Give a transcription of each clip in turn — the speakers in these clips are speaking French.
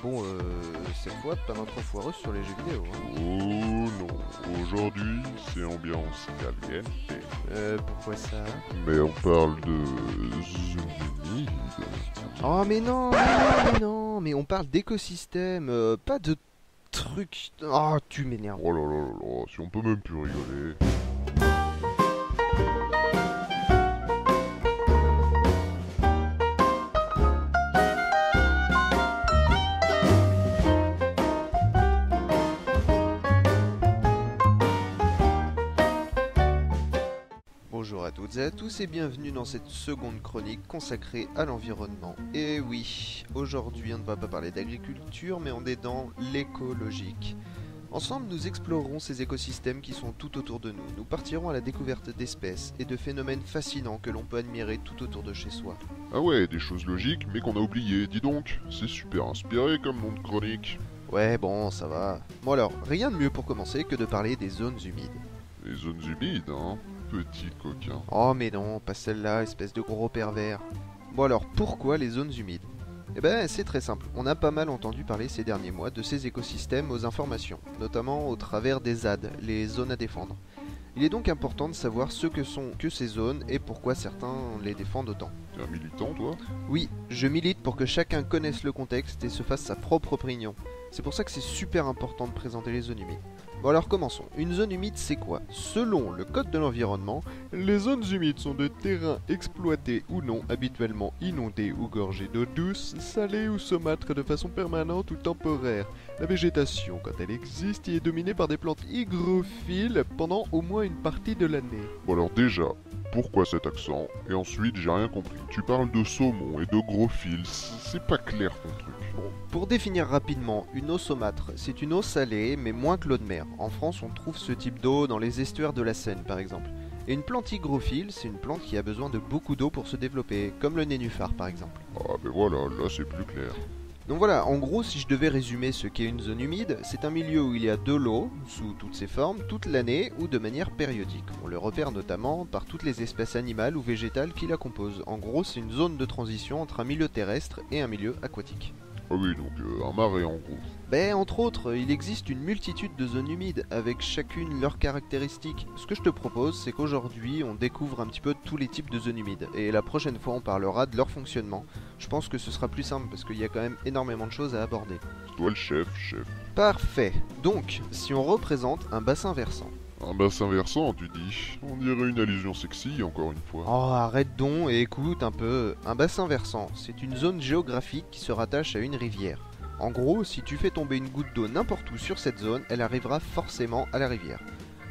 Bon, cette fois, pas notre foireuse sur les jeux vidéo. Hein. Oh non, aujourd'hui c'est ambiance caliente. Pourquoi ça? Mais on parle de zombies. Oh mais non, mais non, mais non, mais on parle d'écosystème, pas de trucs. Oh, tu m'énerves. Oh là là là là, si on peut même plus rigoler. Bonjour à toutes et à tous et bienvenue dans cette seconde chronique consacrée à l'environnement. Et oui, aujourd'hui on ne va pas parler d'agriculture mais on est dans l'écologique. Ensemble nous explorerons ces écosystèmes qui sont tout autour de nous. Nous partirons à la découverte d'espèces et de phénomènes fascinants que l'on peut admirer tout autour de chez soi. Ah ouais, des choses logiques mais qu'on a oubliées, dis donc. C'est super inspiré comme nom de chronique. Ouais bon ça va. Bon alors, rien de mieux pour commencer que de parler des zones humides. Les zones humides, hein. Petit coquin. Oh mais non, pas celle-là, espèce de gros pervers. Bon alors, pourquoi les zones humides? Eh ben c'est très simple, on a pas mal entendu parler ces derniers mois de ces écosystèmes aux informations, notamment au travers des ZAD, les zones à défendre. Il est donc important de savoir ce que sont que ces zones et pourquoi certains les défendent autant. T'es un militant toi? Oui, je milite pour que chacun connaisse le contexte et se fasse sa propre opinion. C'est pour ça que c'est super important de présenter les zones humides. Bon alors commençons. Une zone humide c'est quoi? Selon le code de l'environnement, les zones humides sont de terrains exploités ou non, habituellement inondés ou gorgés d'eau douce, salée ou saumâtre de façon permanente ou temporaire. La végétation, quand elle existe, y est dominée par des plantes hygrophiles pendant au moins une partie de l'année. Bon alors déjà, pourquoi cet accent? Et ensuite j'ai rien compris. Tu parles de saumon et de gros fils, c'est pas clair ton truc. Bon, pour définir rapidement, une eau saumâtre, c'est une eau salée mais moins que l'eau de mer. En France, on trouve ce type d'eau dans les estuaires de la Seine par exemple. Et une plante hygrophile, c'est une plante qui a besoin de beaucoup d'eau pour se développer, comme le nénuphar par exemple. Ah ben voilà, là c'est plus clair. Donc voilà, en gros, si je devais résumer ce qu'est une zone humide, c'est un milieu où il y a de l'eau, sous toutes ses formes, toute l'année ou de manière périodique. On le repère notamment par toutes les espèces animales ou végétales qui la composent. En gros, c'est une zone de transition entre un milieu terrestre et un milieu aquatique. Ah oui, donc un marais en gros. Ben, entre autres, il existe une multitude de zones humides, avec chacune leurs caractéristiques. Ce que je te propose, c'est qu'aujourd'hui, on découvre un petit peu tous les types de zones humides, et la prochaine fois, on parlera de leur fonctionnement. Je pense que ce sera plus simple, parce qu'il y a quand même énormément de choses à aborder. C'est toi le chef. Parfait. Donc, si on représente un bassin versant. Un bassin versant, tu dis? On dirait une allusion sexy, encore une fois. Oh, arrête donc et écoute un peu. Un bassin versant, c'est une zone géographique qui se rattache à une rivière. En gros, si tu fais tomber une goutte d'eau n'importe où sur cette zone, elle arrivera forcément à la rivière.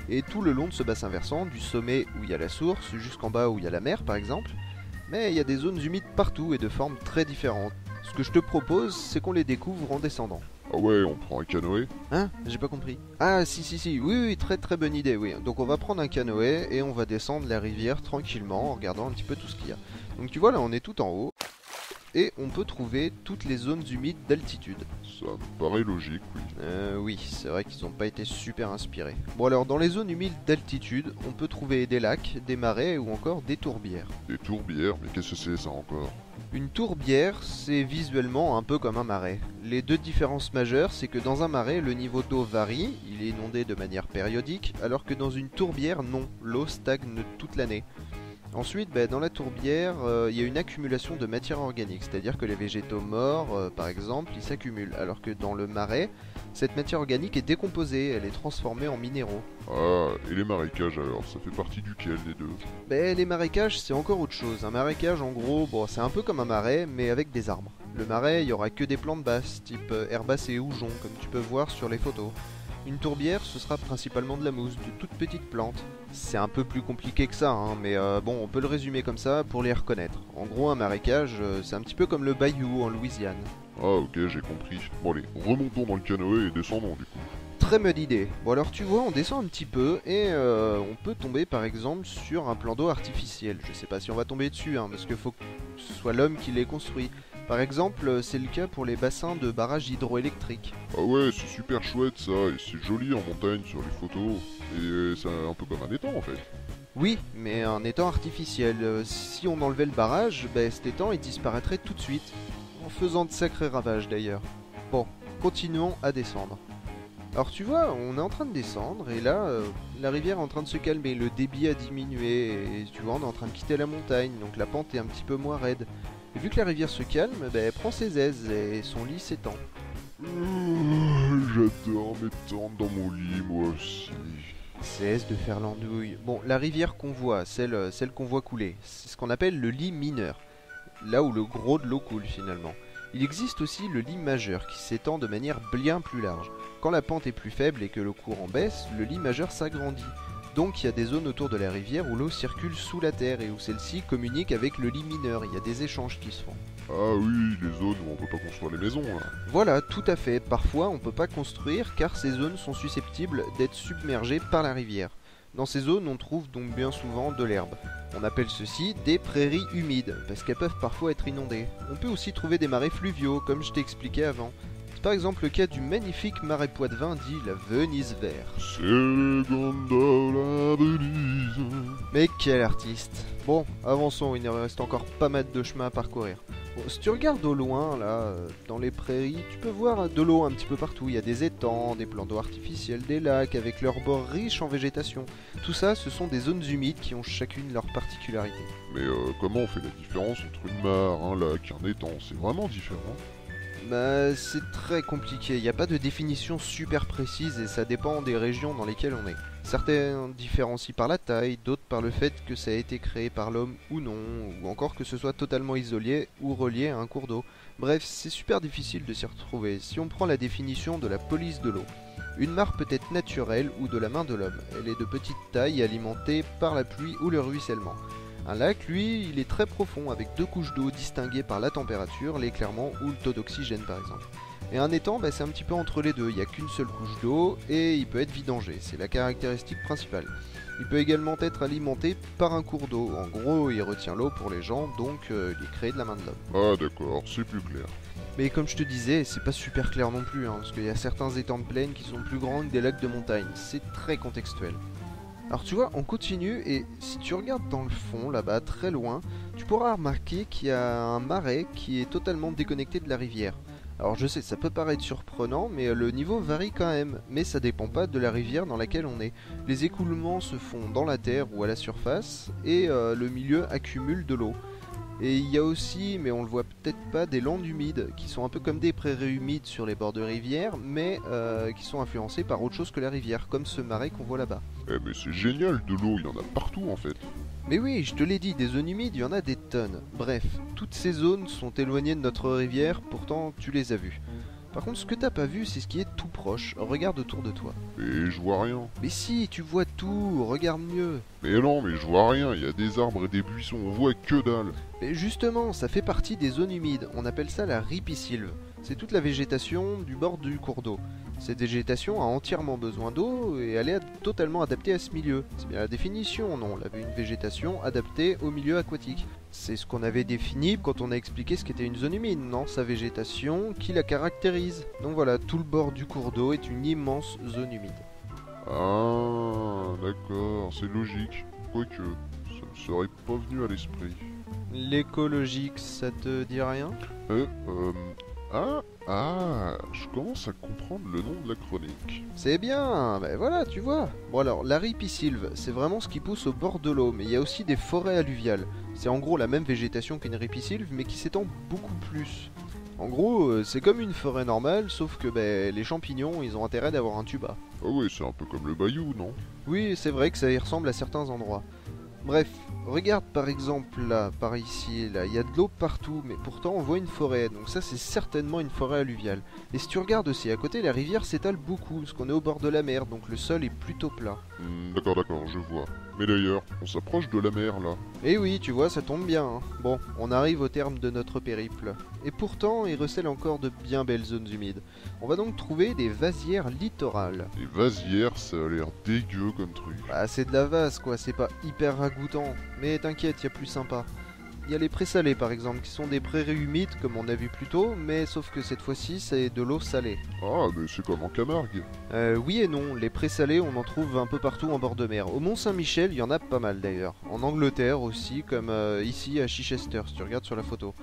Et tout le long de ce bassin versant, du sommet où il y a la source, jusqu'en bas où il y a la mer par exemple, mais il y a des zones humides partout et de formes très différentes. Ce que je te propose, c'est qu'on les découvre en descendant. Ah ouais, on prend un canoë? Hein? J'ai pas compris. Ah si, oui, très très bonne idée, oui. Donc on va prendre un canoë et on va descendre la rivière tranquillement en regardant un petit peu tout ce qu'il y a. Donc tu vois là on est tout en haut et on peut trouver toutes les zones humides d'altitude. Ça me paraît logique, oui. Oui, c'est vrai qu'ils n'ont pas été super inspirés. Bon alors dans les zones humides d'altitude, on peut trouver des lacs, des marais ou encore des tourbières. Des tourbières, mais qu'est-ce que c'est ça encore? Une tourbière, c'est visuellement un peu comme un marais. Les deux différences majeures, c'est que dans un marais, le niveau d'eau varie, il est inondé de manière périodique, alors que dans une tourbière, non, l'eau stagne toute l'année. Ensuite, dans la tourbière, il y a une accumulation de matière organique, c'est-à-dire que les végétaux morts, par exemple, ils s'accumulent, alors que dans le marais, cette matière organique est décomposée, elle est transformée en minéraux. Ah, et les marécages alors, ça fait partie duquel des deux? Les marécages, c'est encore autre chose. Un marécage, en gros, bon, c'est un peu comme un marais, mais avec des arbres. Le marais, il y aura que des plantes basses, type herbacées ou joncs, comme tu peux voir sur les photos. Une tourbière, ce sera principalement de la mousse, de toutes petites plantes. C'est un peu plus compliqué que ça, hein, mais bon, on peut le résumer comme ça pour les reconnaître. En gros, un marécage, c'est un petit peu comme le bayou en Louisiane. Ah ok, j'ai compris. Bon allez, remontons dans le canoë et descendons du coup. Très bonne idée. Bon alors tu vois, on descend un petit peu et on peut tomber par exemple sur un plan d'eau artificiel. Je sais pas si on va tomber dessus, hein, parce qu'il faut que ce soit l'homme qui l'ait construit. Par exemple, c'est le cas pour les bassins de barrages hydroélectriques. Ah ouais, c'est super chouette ça, et c'est joli en montagne sur les photos. Et c'est un peu comme un étang en fait. Oui, mais un étang artificiel. Si on enlevait le barrage, cet étang il disparaîtrait tout de suite. En faisant de sacrés ravages d'ailleurs. Bon, continuons à descendre. Alors tu vois, on est en train de descendre et là, la rivière est en train de se calmer, le débit a diminué et tu vois, on est en train de quitter la montagne, donc la pente est un petit peu moins raide. Et vu que la rivière se calme, elle prend ses aises et son lit s'étend. J'adore m'étendre dans mon lit, moi aussi. Cesse de faire l'andouille. Bon, la rivière qu'on voit, celle qu'on voit couler, c'est ce qu'on appelle le lit mineur, là où le gros de l'eau coule finalement. Il existe aussi le lit majeur qui s'étend de manière bien plus large. Quand la pente est plus faible et que le courant baisse, le lit majeur s'agrandit. Donc il y a des zones autour de la rivière où l'eau circule sous la terre et où celle-ci communique avec le lit mineur. Il y a des échanges qui se font. Ah oui, les zones où on peut pas construire les maisons, là. Voilà, tout à fait. Parfois on peut pas construire car ces zones sont susceptibles d'être submergées par la rivière. Dans ces zones, on trouve donc bien souvent de l'herbe. On appelle ceci des prairies humides, parce qu'elles peuvent parfois être inondées. On peut aussi trouver des marais fluviaux, comme je t'ai expliqué avant. C'est par exemple le cas du magnifique marais poitevin dit la Venise vert. C'est les gondolas à Venise. Mais quel artiste! Bon, avançons, il nous reste encore pas mal de chemin à parcourir. Bon, si tu regardes au loin, là, dans les prairies, tu peux voir de l'eau un petit peu partout. Il y a des étangs, des plans d'eau artificiels, des lacs avec leurs bords riches en végétation. Tout ça, ce sont des zones humides qui ont chacune leur particularité. Mais comment on fait la différence entre une mare, un lac, un étang? C'est vraiment différent. Bah, c'est très compliqué, il n'y a pas de définition super précise et ça dépend des régions dans lesquelles on est. Certains différencient par la taille, d'autres par le fait que ça a été créé par l'homme ou non, ou encore que ce soit totalement isolé ou relié à un cours d'eau. Bref, c'est super difficile de s'y retrouver. Si on prend la définition de la police de l'eau, une mare peut être naturelle ou de la main de l'homme. Elle est de petite taille et alimentée par la pluie ou le ruissellement. Un lac, lui, il est très profond, avec 2 couches d'eau distinguées par la température, l'éclairement ou le taux d'oxygène par exemple. Et un étang, c'est un petit peu entre les deux, il n'y a qu'une seule couche d'eau et il peut être vidangé, c'est la caractéristique principale. Il peut également être alimenté par un cours d'eau, en gros il retient l'eau pour les gens, donc il est créé de la main de l'homme. Ah d'accord, c'est plus clair. Mais comme je te disais, c'est pas super clair non plus, parce qu'il y a certains étangs de plaine qui sont plus grands que des lacs de montagne, c'est très contextuel. Alors tu vois, on continue et si tu regardes dans le fond, là-bas, très loin, tu pourras remarquer qu'il y a un marais qui est totalement déconnecté de la rivière. Alors je sais, ça peut paraître surprenant, mais le niveau varie quand même, mais ça dépend pas de la rivière dans laquelle on est. Les écoulements se font dans la terre ou à la surface, et le milieu accumule de l'eau. Et il y a aussi, mais on le voit peut-être pas, des landes humides, qui sont un peu comme des prairies humides sur les bords de rivière, mais qui sont influencées par autre chose que la rivière, comme ce marais qu'on voit là-bas. Eh mais c'est génial, de l'eau, il y en a partout en fait. Mais oui, je te l'ai dit, des zones humides, il y en a des tonnes. Bref, toutes ces zones sont éloignées de notre rivière, pourtant tu les as vues. Par contre, ce que t'as pas vu, c'est ce qui est tout proche. Regarde autour de toi. Et je vois rien. Mais si, tu vois tout, regarde mieux. Mais non, mais je vois rien, il y a des arbres et des buissons, on voit que dalle. Mais justement, ça fait partie des zones humides, on appelle ça la ripisylve. C'est toute la végétation du bord du cours d'eau. Cette végétation a entièrement besoin d'eau et elle est totalement adaptée à ce milieu. C'est bien la définition, non, on avait une végétation adaptée au milieu aquatique. C'est ce qu'on avait défini quand on a expliqué ce qu'était une zone humide, non? Sa végétation qui la caractérise. Donc voilà, tout le bord du cours d'eau est une immense zone humide. Ah, d'accord, c'est logique. Quoique, ça me serait pas venu à l'esprit. L'écologique, ça te dit rien? Je commence à comprendre le nom de la chronique. C'est bien, ben voilà, tu vois. Bon alors, la ripisylve, c'est vraiment ce qui pousse au bord de l'eau, mais il y a aussi des forêts alluviales. C'est en gros la même végétation qu'une ripisylve, mais qui s'étend beaucoup plus. En gros, c'est comme une forêt normale, sauf que les champignons, ils ont intérêt d'avoir un tuba. Ah oui, c'est un peu comme le bayou, non? Oui, c'est vrai que ça y ressemble à certains endroits. Bref, regarde par exemple là, par ici, là, il y a de l'eau partout, mais pourtant on voit une forêt, donc ça c'est certainement une forêt alluviale. Et si tu regardes aussi à côté, la rivière s'étale beaucoup, parce qu'on est au bord de la mer, donc le sol est plutôt plat. D'accord, je vois. Mais d'ailleurs, on s'approche de la mer là. Et oui, tu vois, ça tombe bien. Bon, on arrive au terme de notre périple. Et pourtant, il recèle encore de bien belles zones humides. On va donc trouver des vasières littorales. Les vasières, ça a l'air dégueu comme truc. Bah, c'est de la vase quoi, c'est pas hyper ragoûtant. Mais t'inquiète, y a plus sympa. Il y a les prés salés par exemple, qui sont des prairies humides comme on a vu plus tôt, mais sauf que cette fois-ci c'est de l'eau salée. Ah, mais c'est comme en Camargue. Oui et non, les prés salés on en trouve un peu partout en bord de mer. Au Mont Saint-Michel, il y en a pas mal d'ailleurs. En Angleterre aussi, comme ici à Chichester, si tu regardes sur la photo.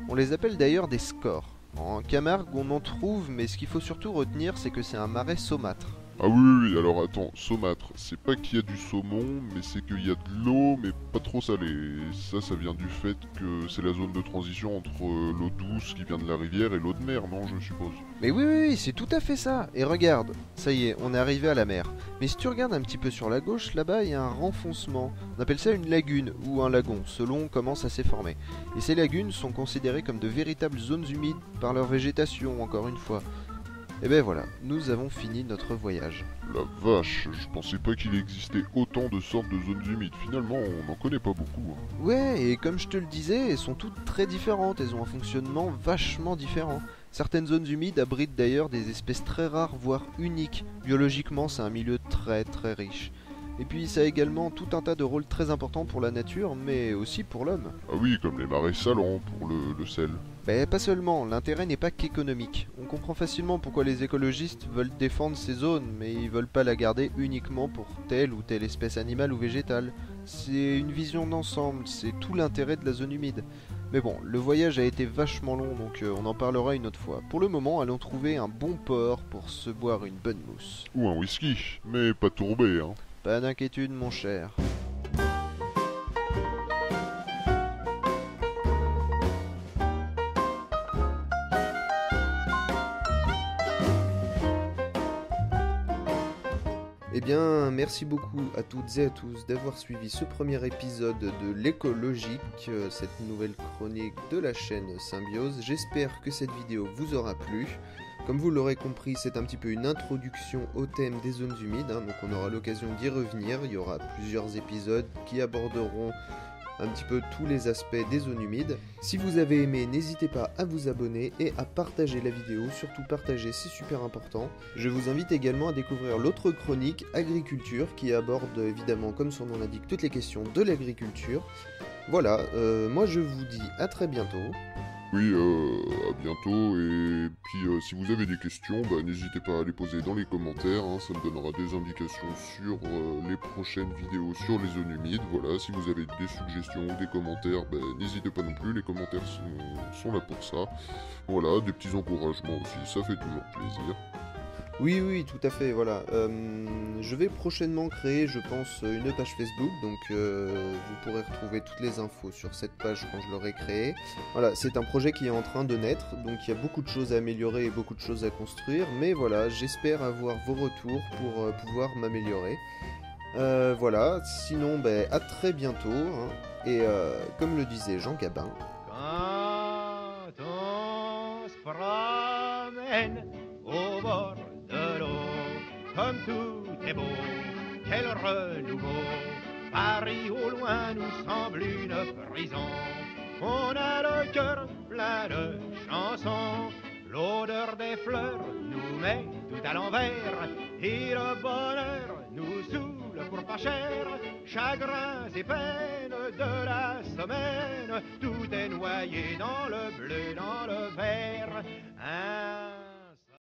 On les appelle d'ailleurs des scores. En Camargue, on en trouve, mais ce qu'il faut surtout retenir, c'est que c'est un marais saumâtre. Ah oui, alors attends, saumâtre, c'est pas qu'il y a du saumon, mais c'est qu'il y a de l'eau, mais pas trop salée. Et ça vient du fait que c'est la zone de transition entre l'eau douce qui vient de la rivière et l'eau de mer, non, je suppose. Mais oui, c'est tout à fait ça. Et regarde, ça y est, on est arrivé à la mer. Mais si tu regardes un petit peu sur la gauche, là-bas, il y a un renfoncement. On appelle ça une lagune ou un lagon, selon comment ça s'est formé. Et ces lagunes sont considérées comme de véritables zones humides par leur végétation, encore une fois. Et ben voilà, nous avons fini notre voyage. La vache, je pensais pas qu'il existait autant de sortes de zones humides. Finalement, on n'en connaît pas beaucoup. Hein. Ouais, et comme je te le disais, elles sont toutes très différentes, elles ont un fonctionnement vachement différent. Certaines zones humides abritent d'ailleurs des espèces très rares, voire uniques. Biologiquement, c'est un milieu très riche. Et puis ça a également tout un tas de rôles très importants pour la nature, mais aussi pour l'homme. Ah oui, comme les marais salants pour le sel. Ben pas seulement, l'intérêt n'est pas qu'économique. On comprend facilement pourquoi les écologistes veulent défendre ces zones, mais ils veulent pas la garder uniquement pour telle ou telle espèce animale ou végétale. C'est une vision d'ensemble, c'est tout l'intérêt de la zone humide. Mais bon, le voyage a été vachement long, donc on en parlera une autre fois. Pour le moment, allons trouver un bon port pour se boire une bonne mousse. Ou un whisky, mais pas tourbé, hein. Pas d'inquiétude, mon cher. Eh bien, merci beaucoup à toutes et à tous d'avoir suivi ce premier épisode de l'écologique, cette nouvelle chronique de la chaîne Symbiose. J'espère que cette vidéo vous aura plu. Comme vous l'aurez compris, c'est un petit peu une introduction au thème des zones humides, hein, donc on aura l'occasion d'y revenir. Il y aura plusieurs épisodes qui aborderont un petit peu tous les aspects des zones humides. Si vous avez aimé, n'hésitez pas à vous abonner et à partager la vidéo, surtout partager, c'est super important. Je vous invite également à découvrir l'autre chronique, Agriculture, qui aborde évidemment, comme son nom l'indique, toutes les questions de l'agriculture. Voilà, moi je vous dis à très bientôt. Oui, à bientôt, et puis si vous avez des questions, n'hésitez pas à les poser dans les commentaires, hein, ça me donnera des indications sur les prochaines vidéos sur les zones humides. Voilà, si vous avez des suggestions ou des commentaires, n'hésitez pas non plus, les commentaires sont là pour ça. Voilà, des petits encouragements aussi, ça fait toujours plaisir. Oui, tout à fait, voilà. Je vais prochainement créer, je pense, une page Facebook, donc vous pourrez retrouver toutes les infos sur cette page quand je l'aurai créée. Voilà, c'est un projet qui est en train de naître, donc il y a beaucoup de choses à améliorer et beaucoup de choses à construire, mais voilà, j'espère avoir vos retours pour pouvoir m'améliorer. Voilà, sinon, à très bientôt, hein, et comme le disait Jean Gabin... Quand on se promène au bord de l'eau, comme tout est beau, quel renouveau. Paris au loin nous semble une prison. On a le cœur plein de chansons. L'odeur des fleurs nous met tout à l'envers. Et le bonheur nous saoule pour pas cher. Chagrins et peines de la semaine, tout est noyé dans le bleu, dans le vert.